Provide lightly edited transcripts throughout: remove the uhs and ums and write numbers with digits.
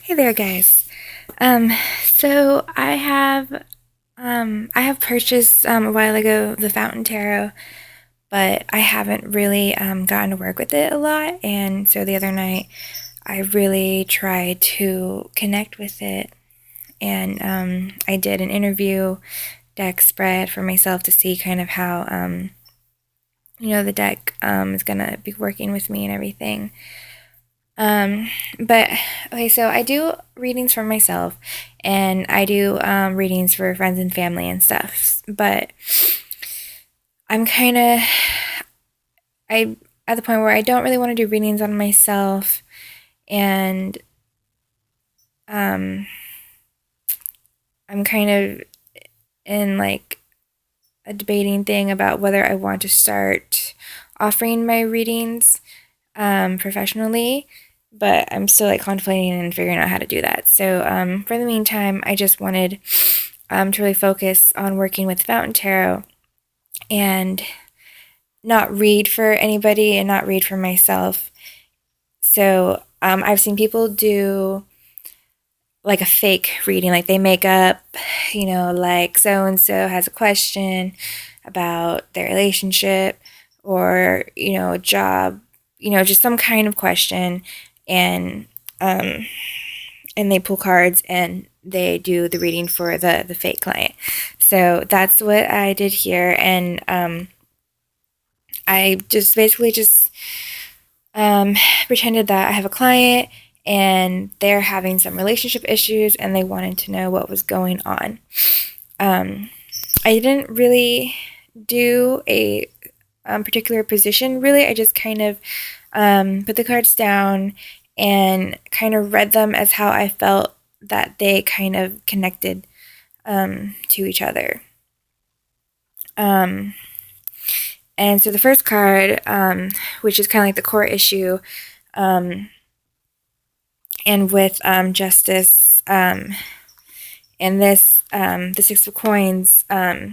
Hey there, guys. Um, so I have purchased a while ago the Fountain Tarot, but I haven't really gotten to work with it a lot. And so the other night, I really tried to connect with it, and I did an interview deck spread for myself to see kind of how the deck is gonna be working with me and everything. Um, but okay, so I do readings for myself, and I do readings for friends and family and stuff. But I'm kind of I at the point where I don't really want to do readings on myself, and um, I'm kind of in like a debating thing about whether I want to start offering my readings professionally, but I'm still like contemplating and figuring out how to do that. So for the meantime, I just wanted to really focus on working with Fountain Tarot and not read for anybody and not read for myself. So I've seen people do like a fake reading, like they make up, like so and so has a question about their relationship or, a job, just some kind of question, and um, and they pull cards and they do the reading for the fake client. So that's what I did here, and I just basically just um, pretended that I have a client and they're having some relationship issues and they wanted to know what was going on. Um, I didn't really do a particular position, really. I just kind of put the cards down and kind of read them as how I felt that they kind of connected to each other. Um, and so the first card, which is kind of like the core issue, um, and with justice, and this, the Six of Coins, uh,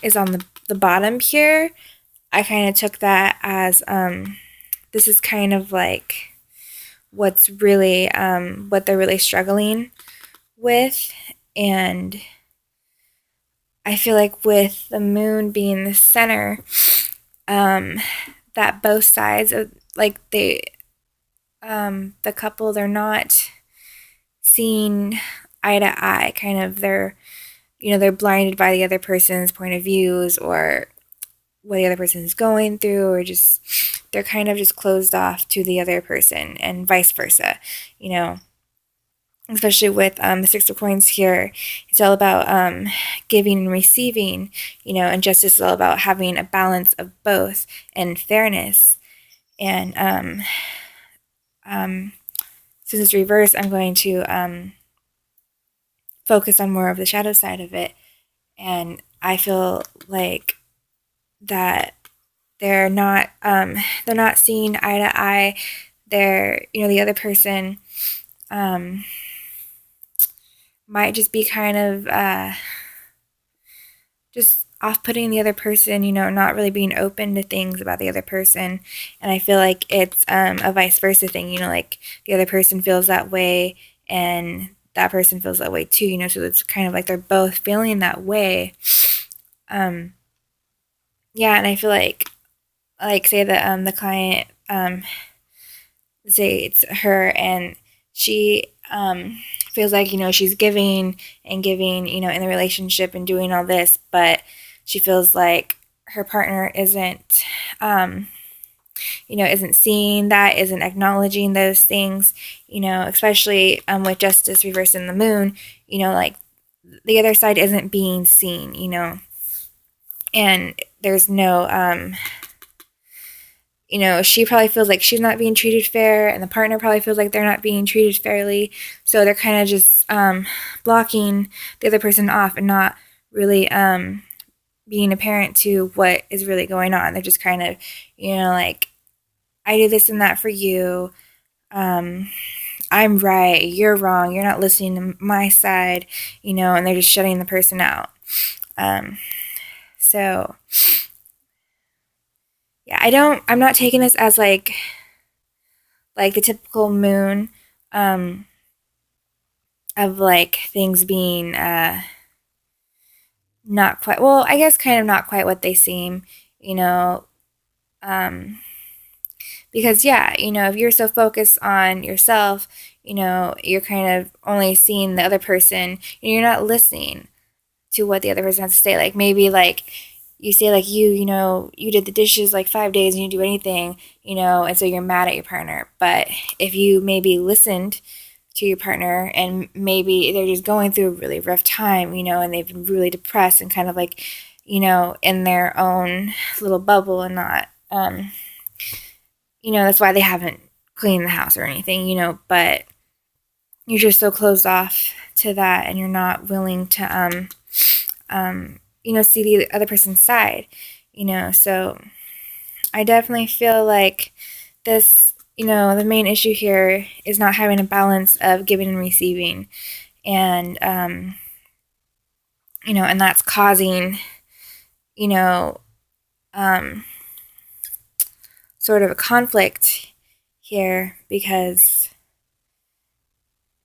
is on the bottom here. I kind of took that as this is kind of like what's really what they're really struggling with, and I feel like with the moon being the center, um, that both sides of like the couple, they're not seeing eye to eye. Kind of they're blinded by the other person's point of views or what the other person is going through, or just they're kind of just closed off to the other person, and vice versa. You know, especially with the Six of Coins here, it's all about giving and receiving, and justice is all about having a balance of both and fairness. And um, since it's reversed, I'm going to focus on more of the shadow side of it. And I feel like that they're not seeing eye to eye. The other person um, might just be kind of just off-putting the other person, not really being open to things about the other person. And I feel like it's a vice versa thing, like the other person feels that way and that person feels that way too, so it's kind of like they're both feeling that way. Um, yeah, and I feel like say that the client, say it's her, and she feels like she's giving and giving, in the relationship and doing all this, but she feels like her partner isn't seeing that, isn't acknowledging those things, especially with justice reversed in the moon, like the other side isn't being seen, and there's no she probably feels like she's not being treated fair, and the partner probably feels like they're not being treated fairly. So they're kind of just blocking the other person off and not really being apparent to what is really going on. They're just kind of, like, I do this and that for you. I'm right, you're wrong, you're not listening to my side, and they're just shutting the person out. So yeah, I'm not taking this as like like the typical moon, of like things being not quite, well, I guess kind of not quite what they seem, you know, um, because yeah, if you're so focused on yourself, you're kind of only seeing the other person, and you're not listening to what the other person has to say. Like maybe like you say like you did the dishes like 5 days and you didn't do anything, and so you're mad at your partner. But if you maybe listened to your partner and maybe they're just going through a really rough time, and they've been really depressed and kind of like, in their own little bubble and not, that's why they haven't cleaned the house or anything, but you're just so closed off to that and you're not willing to, see the other person's side, so I definitely feel like this, the main issue here is not having a balance of giving and receiving. And, and that's causing, you know, um, sort of a conflict here because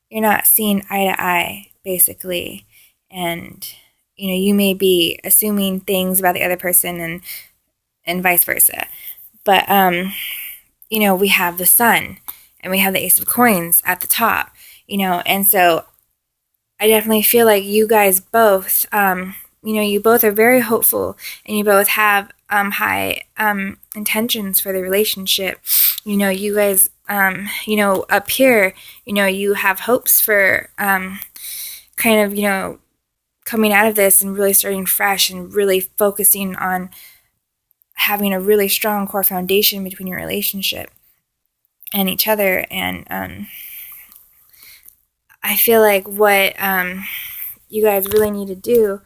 you're not seeing eye to eye, basically. And, you may be assuming things about the other person and vice versa. But, we have the sun and we have the ace of coins at the top, and so I definitely feel like you guys both, you both are very hopeful and you both have high intentions for the relationship. You guys, up here, you have hopes for kind of, coming out of this and really starting fresh and really focusing on having a really strong core foundation between your relationship and each other. And I feel like what you guys really need to do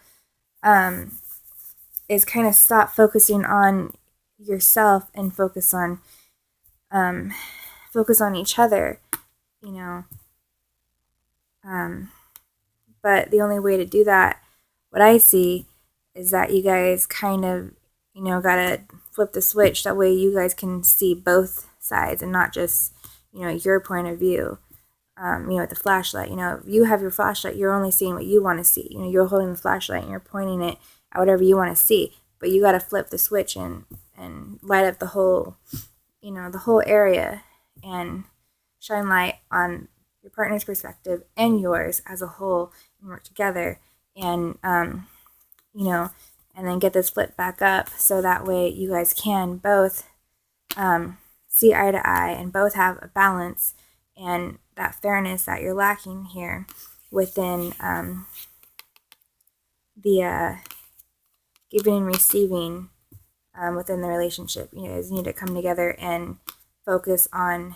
is kind of stop focusing on yourself and focus on each other, you know. But the only way to do that, what I see, is that you guys kind of, gotta flip the switch. That way you guys can see both sides and not just, your point of view. With the flashlight, if you have your flashlight, you're only seeing what you want to see. You're holding the flashlight and you're pointing it at whatever you want to see. But you got to flip the switch and light up the whole, the whole area and shine light on your partner's perspective and yours as a whole and work together and, and then get this flipped back up so that way you guys can both see eye to eye and both have a balance and that fairness that you're lacking here within the giving and receiving within the relationship. You guys need to come together and focus on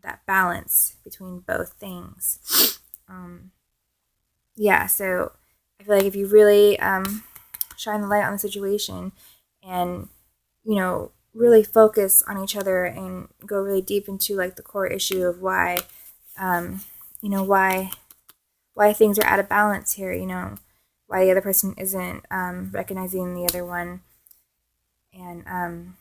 that balance between both things. So I feel like if you really shine the light on the situation and, really focus on each other and go really deep into like the core issue of why why things are out of balance here, why the other person isn't recognizing the other one. And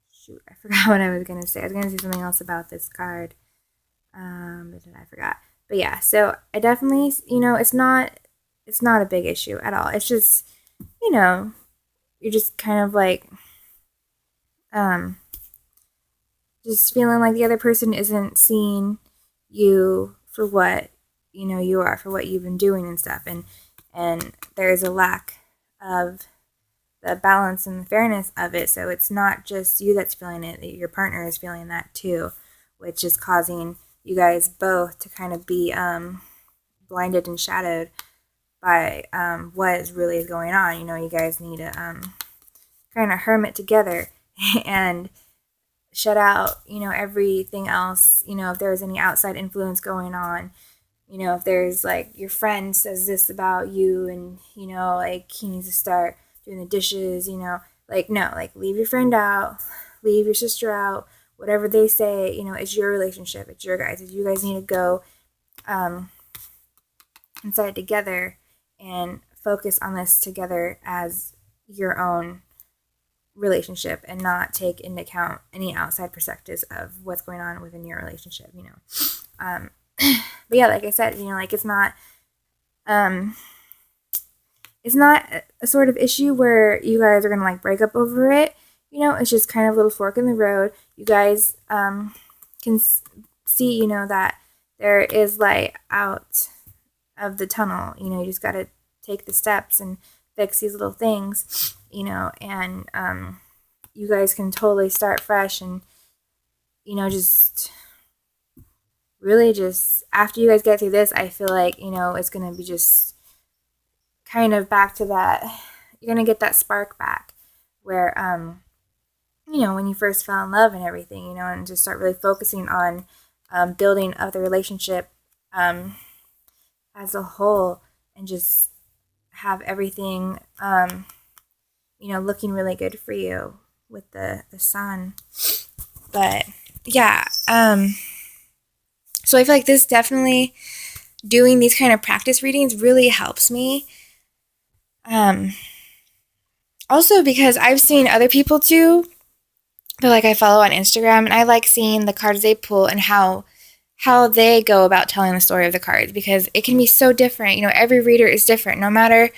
shoot, I forgot what I was gonna say. I was gonna say something else about this card, but then I forgot. But yeah, so I definitely, it's not a big issue at all. It's just, you're just kind of like just feeling like the other person isn't seeing you for what you are, for what you've been doing and stuff, and there's a lack of the balance and the fairness of it. So it's not just you that's feeling it, your partner is feeling that too, which is causing you guys both to kind of be blinded and shadowed by what is really going on. You guys need to kind of hermit together and shut out, everything else, if there's any outside influence going on, if there's like your friend says this about you and, like he needs to start doing the dishes, like, no, like leave your friend out, leave your sister out, whatever they say, it's your relationship, it's your guys. You guys need to go inside together and focus on this together as your own relationship and not take into account any outside perspectives of what's going on within your relationship, but yeah, like I said, like it's not a sort of issue where you guys are gonna like break up over it. It's just kind of a little fork in the road. You guys can see, that there is light out of the tunnel. You just gotta take the steps and fix these little things, and you guys can totally start fresh and, just really just after you guys get through this, I feel like, it's going to be just kind of back to that. You're going to get that spark back where, when you first fell in love and everything, and just start really focusing on building up the relationship as a whole and just have everything, looking really good for you with the sun. But yeah, so I feel like this definitely, doing these kind of practice readings really helps me. Also because I've seen other people too, that like I follow on Instagram, and I like seeing the cards they pull and how they go about telling the story of the cards, because it can be so different. Every reader is different. No matter,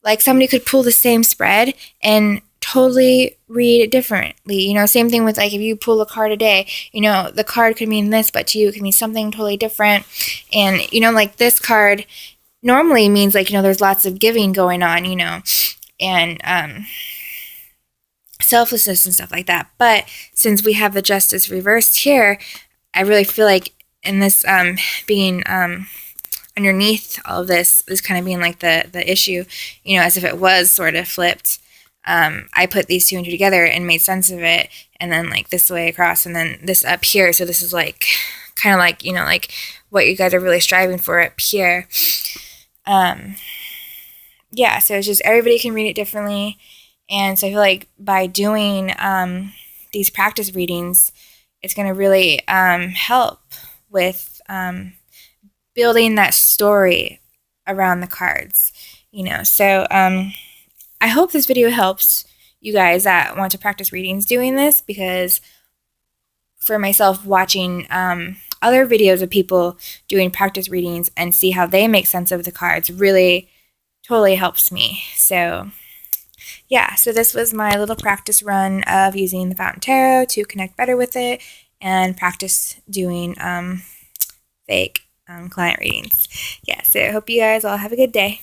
like, somebody could pull the same spread and totally read it differently. Same thing with, like, if you pull a card a day, the card could mean this, but to you it could mean something totally different. And, like, this card normally means, like, there's lots of giving going on, and selflessness and stuff like that. But since we have the justice reversed here, I really feel like in this being underneath all of this kind of being like the issue, as if it was sort of flipped. I put these two and two together and made sense of it, and then like this way across, and then this up here. So this is like kind of like, like what you guys are really striving for up here. Yeah, so it's just everybody can read it differently. And so I feel like by doing these practice readings, it's going to really help with building that story around the cards, So I hope this video helps you guys that want to practice readings doing this, because for myself, watching other videos of people doing practice readings and see how they make sense of the cards really totally helps me. So yeah, so this was my little practice run of using the Fountain Tarot to connect better with it and practice doing fake client readings. Yeah, so I hope you guys all have a good day.